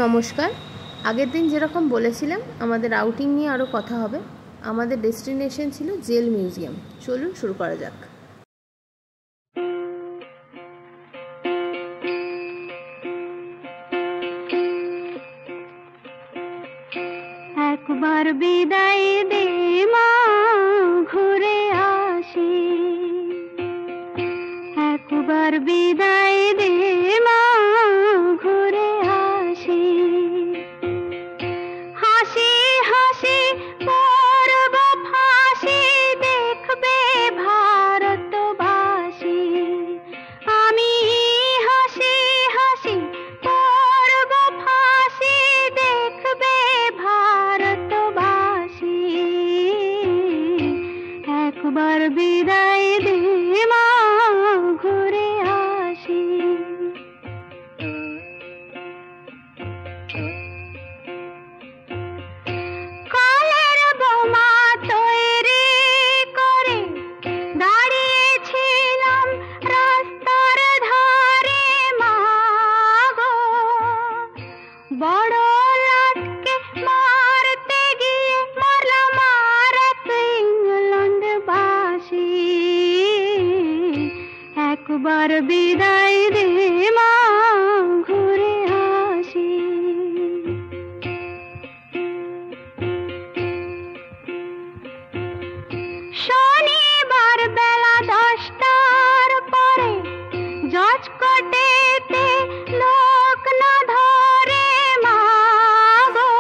নমস্কার। আগের দিন যেরকম বলেছিলাম আমাদের আউটিং নিয়ে আরও কথা হবে। আমাদের ডেস্টিনেশন ছিল জেল মিউজিয়াম। চলুন শুরু করা যাক। একবার বিদায় দে মা, ঘুরে আসি। একবার বিদায় দে মা, ঘুরে আসি। হাসি হাসি পড়ব ফাঁসি, দেখবে ভারতবাসী। আমি হাসি হাসি পড়ব ফাঁসি, দেখবে ভারতবাসী। একবার বিদায় দে মা, ঘুরে আসি। কালের বোমা তৈরি করে দাঁড়িয়েছিলাম রাস্তার ধারে মা গো। বড় লাটকে মারতে গিয়ে মারলাম আর এক ইংল্যান্ডবাসী। একবার বিদায় দে মা, ঘুরে আসি। শনিবার বেলা 10টার পরে জজ কোর্টেতে লোক না ধরে মা গো।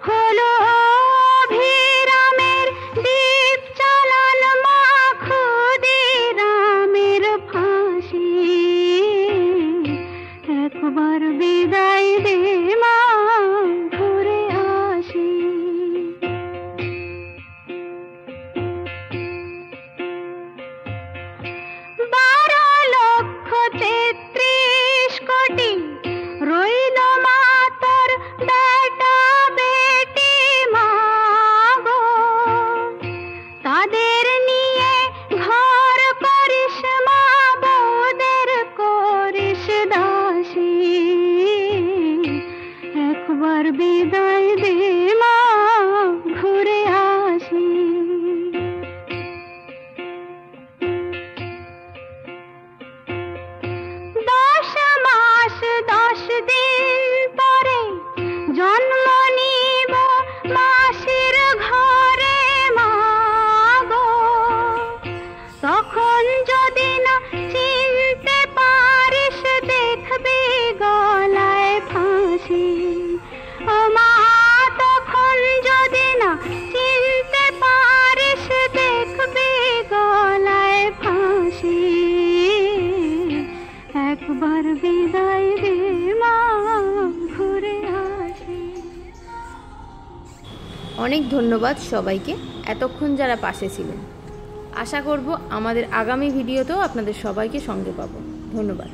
হলো অভিরামের দ্বীপ চালান মা, ক্ষুদিরামের ফাঁসি। একবার বিদায় দে মা, ঘুরে আসি। বারো লক্ষ 33 কোটি রইল মা তোর বেটা বেটি মা গো। তাদের নিয়ে ঘর করিস মা, বউদের করিস দাসী। একবার বিদায় দে মা, ঘুরে আসি। 10 মাস 10 দিন পরে জন্ম নিব মাসির ঘরে মা গো। তখন যদি না চিনতে পারিস, দেখবি গলায় ফাঁসি। ও মা, তখন যদি না চিনতে পারিস, দেখবি গলায় ফাঁসি। একবার বিদায় দে মা, ঘুরে আসি। অনেক ধন্যবাদ সবাইকে এতক্ষণ যারা পাশে ছিলেন। আশা করব আমাদের আগামী ভিডিওতেও আপনাদের সবাইকে সঙ্গে পাবো। ধন্যবাদ।